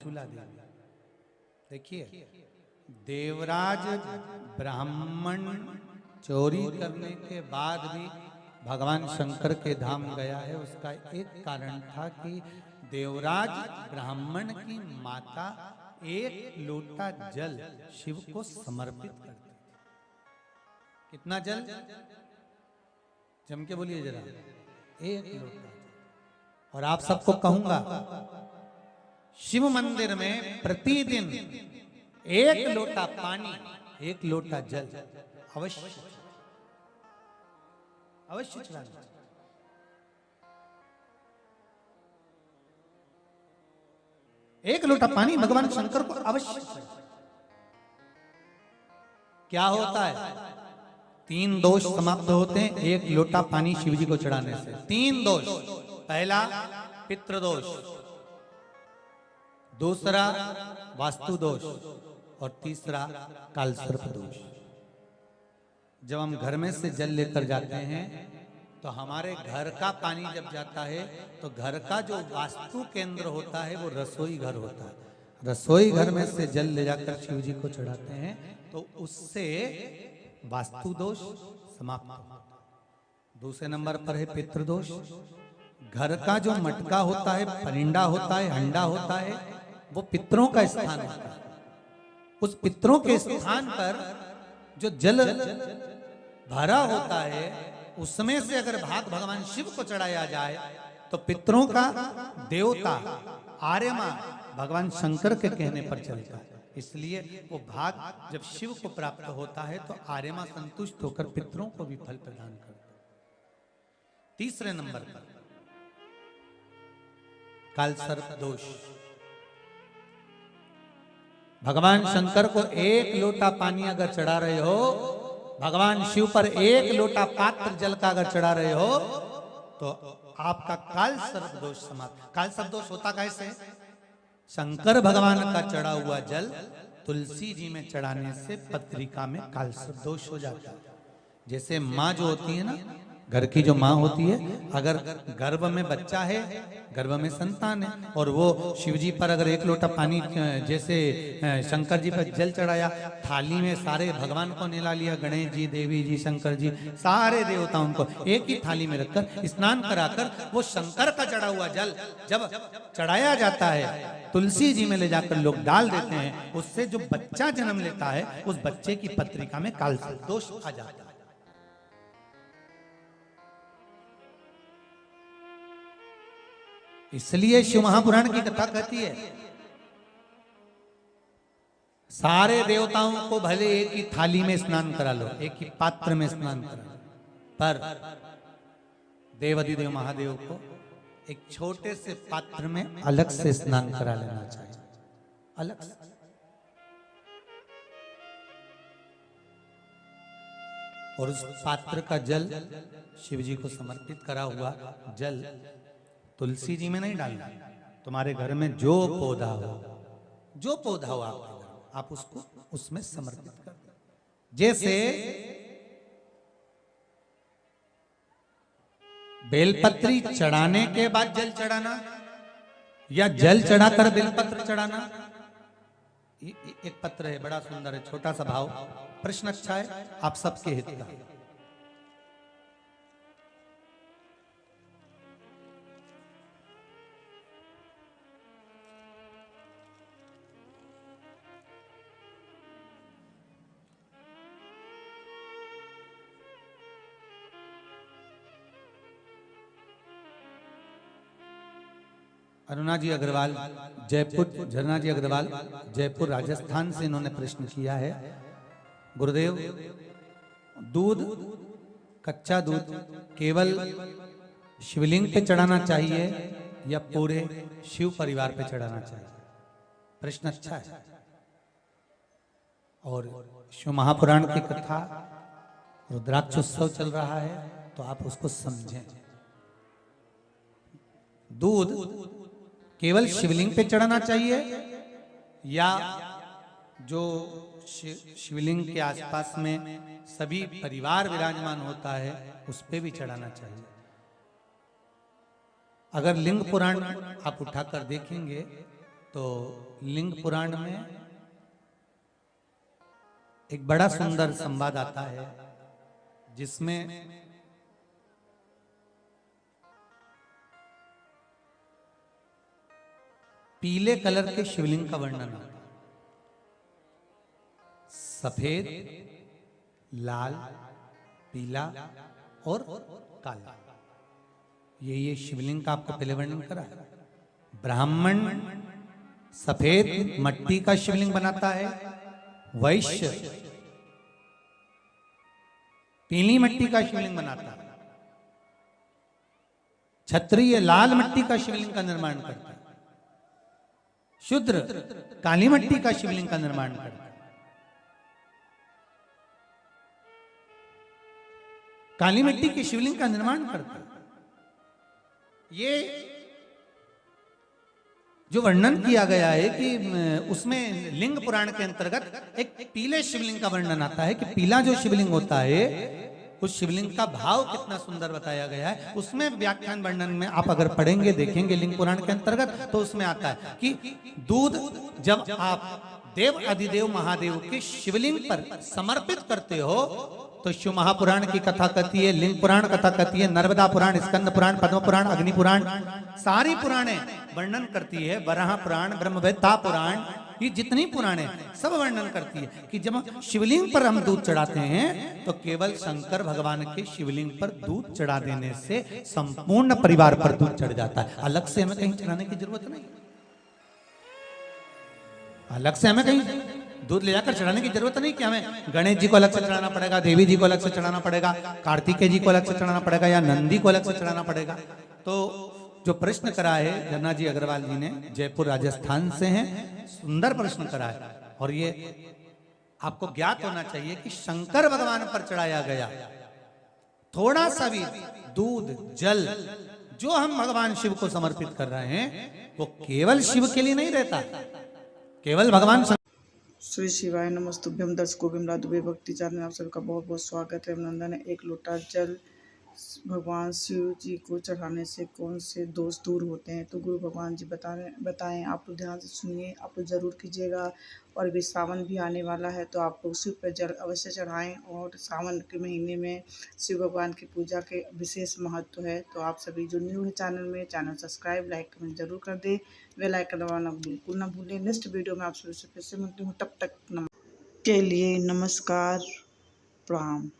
चूला देवी। देखिए, देवराज ब्राह्मण चोरी करने के बाद भी भगवान शंकर के धाम गया है। उसका एक कारण था कि देवराज ब्राह्मण की माता एक लोटा जल शिव को समर्पित करती थी। कितना जल? जम के बोलिए जरा। एक लोटा। और आप सबको कहूंगा, शिव मंदिर में प्रतिदिन एक लोटा पानी, एक लोटा जल अवश्य अवश्य चढ़ाना। एक लोटा पानी भगवान शंकर को अवश्य। क्या होता है? 3 दोष समाप्त होते हैं एक लोटा पानी शिव जी को चढ़ाने से। 3 दोष। पहला पितृदोष, दूसरा वास्तु दोष और तीसरा कालसर्प दोष। जब हम घर में से जल लेकर जाते हैं तो हमारे घर का पानी जब जाता है तो घर का जो वास्तु केंद्र होता है वो रसोई घर होता है। रसोई घर में से जल ले जाकर शिव जी को चढ़ाते हैं तो उससे वास्तु दोष समाप्त होता है। दूसरे नंबर पर है पितृदोष। घर का जो मटका होता है, परिंडा होता है, हंडा होता है, वो पितरों का स्थान होता है। उस पितरों के स्थान पर जो जल भरा होता है उसमें से अगर भाग भगवान शिव को चढ़ाया जाए तो पितरों का देवता आर्यमा भगवान शंकर के कहने पर चलता है। इसलिए वो भाग जब शिव को प्राप्त होता है तो आर्यमा संतुष्ट होकर पितरों को भी फल प्रदान करता है। तीसरे नंबर पर कालसर्प दोष। भगवान शंकर को एक लोटा पानी अगर चढ़ा रहे हो, भगवान शिव पर एक लोटा पात्र जल का अगर चढ़ा रहे हो तो आपका कालसर्प दोष समाप्त। कालसर्प दोष होता कैसे? शंकर भगवान का चढ़ा हुआ जल तुलसी जी में चढ़ाने से पत्रिका में कालसर्प दोष हो जाता है। जैसे माँ जो होती है ना, घर की जो माँ होती है, अगर गर्भ में बच्चा है, गर्भ में संतान है, और वो शिव जी पर अगर एक लोटा पानी जैसे शंकर जी पर जल चढ़ाया, थाली में सारे भगवान को निला लिया, गणेश जी, देवी जी, शंकर जी, सारे देवताओं को एक ही थाली में रखकर स्नान कराकर वो शंकर का चढ़ा हुआ जल जब चढ़ाया जाता है तुलसी जी में ले जाकर लोग डाल देते हैं, उससे जो बच्चा जन्म लेता है उस बच्चे की पत्रिका में कालसर्प दोष आ जाता है। इसलिए शिव महापुराण की कथा कहती है सारे देवताओं को भले एक ही थाली में स्नान करा लो, एक ही पात्र में स्नान करा लो, पर देवाधिदेव महादेव को एक छोटे से पात्र में अलग से स्नान करा लेना चाहिए, अलग से। और उस पात्र का जल शिव जी को समर्पित करा हुआ जल तुलसी जी में नहीं डालना। तुम्हारे घर में जो पौधा हो, जो पौधा हो आपके घर, आप उसको उसमें समर्पित कर दो। जैसे बेलपत्री चढ़ाने के बाद जल चढ़ाना या जल चढ़ाकर बेलपत्र चढ़ाना। एक पत्र है, बड़ा सुंदर है, छोटा सा भाव, प्रश्न अच्छा है, आप सबके हित का। अरुणा जी अग्रवाल जयपुर, झरना जी अग्रवाल जयपुर राजस्थान से इन्होंने प्रश्न किया है, गुरुदेव दूध, कच्चा दूध केवल शिवलिंग पे चढ़ाना चाहिए या पूरे शिव परिवार पे चढ़ाना चाहिए? प्रश्न अच्छा है। और शिव महापुराण की कथा रुद्राक्ष उत्सव चल रहा है तो आप उसको समझें। दूध केवल शिवलिंग पे चढ़ाना चाहिए या जो शिवलिंग के आसपास में सभी परिवार विराजमान होता है उस पे भी चढ़ाना चाहिए? अगर लिंग पुराण आप उठाकर देखेंगे तो लिंग पुराण में एक बड़ा सुंदर संवाद आता है जिसमें पीले कलर के शिवलिंग का वर्णन आता है। सफेद, लाल, पीला और काला, ये शिवलिंग का आपको पहले वर्णन करा। ब्राह्मण सफेद मट्टी का शिवलिंग बनाता है, वैश्य पीली मट्टी का शिवलिंग बनाता है, क्षत्रिय लाल मट्टी का शिवलिंग का निर्माण करता है, शूद्र काली मट्टी का शिवलिंग का निर्माण करता है। काली मिट्टी के शिवलिंग का निर्माण करता है। ये जो वर्णन किया गया है कि उसमें लिंग पुराण के अंतर्गत एक पीले शिवलिंग का वर्णन आता है कि पीला जो शिवलिंग होता है उस शिवलिंग का भाव कितना सुंदर बताया गया है। उसमें व्याख्यान वर्णन में आप अगर पढ़ेंगे देखेंगे लिंग पुराण के अंतर्गत तो उसमें आता है कि दूध जब आप देव अधिदेव महादेव के शिवलिंग पर समर्पित करते हो तो शिव महापुराण की कथा कहती है, लिंग पुराण कथा कहती है, नर्मदा पुराण, स्कंद पुराण, पद्म पुराण, अग्नि पुराण, सारी पुराणे वर्णन करती है। वराह पुराण, ब्रह्मवेत्ता पुराण, ये जितनी पुराणे सब वर्णन करती है कि जब शिवलिंग पर हम दूध चढ़ाते हैं तो केवल शंकर भगवान के शिवलिंग पर दूध चढ़ा देने से संपूर्ण परिवार पर दूध चढ़ जाता है। अलग से हमें कहीं चढ़ाने की जरूरत नहीं, अलग से हमें कहीं दूध ले जाकर चढ़ाने की जरूरत नहीं कि हमें गणेश जी को अलग से चढ़ाना पड़ेगा, देवी जी को अलग से चढ़ाना पड़ेगा, कार्तिकेय जी को अलग से चढ़ाना पड़ेगा या नंदी को अलग से चढ़ाना पड़ेगा। तो जो प्रश्न करा है धन्ना जी अग्रवाल जी ने, जयपुर राजस्थान से हैं, सुंदर प्रश्न करा है। और ये आपको ज्ञात होना चाहिए कि शंकर भगवान पर चढ़ाया गया थोड़ा सा भी दूध जल जो हम भगवान शिव को समर्पित कर रहे हैं वो केवल शिव के लिए नहीं रहता, केवल भगवान। श्री शिवाय नमस्तुभ्यम। दर्शकों विमला दुबे भक्ति चैनल में आप सबका बहुत बहुत स्वागत है। अभिनंदन है। एक लोटा जल भगवान शिव जी को चढ़ाने से कौन से दोष दूर होते हैं, तो गुरु भगवान जी बताएं। आप लोग ध्यान से सुनिए, आप लोग जरूर कीजिएगा। और भी सावन भी आने वाला है तो आप लोग शिव पर जल अवश्य चढ़ाएं। और सावन के महीने में शिव भगवान की पूजा के विशेष महत्व है। तो आप सभी जो न्यू है चैनल में, चैनल सब्सक्राइब लाइक कमेंट जरूर कर दें, बेल आइकन दबाना बिल्कुल ना भूलें। नेक्स्ट वीडियो में आप सभी से फिर से मिलती हूँ, तब तक के लिए नमस्कार, प्रणाम।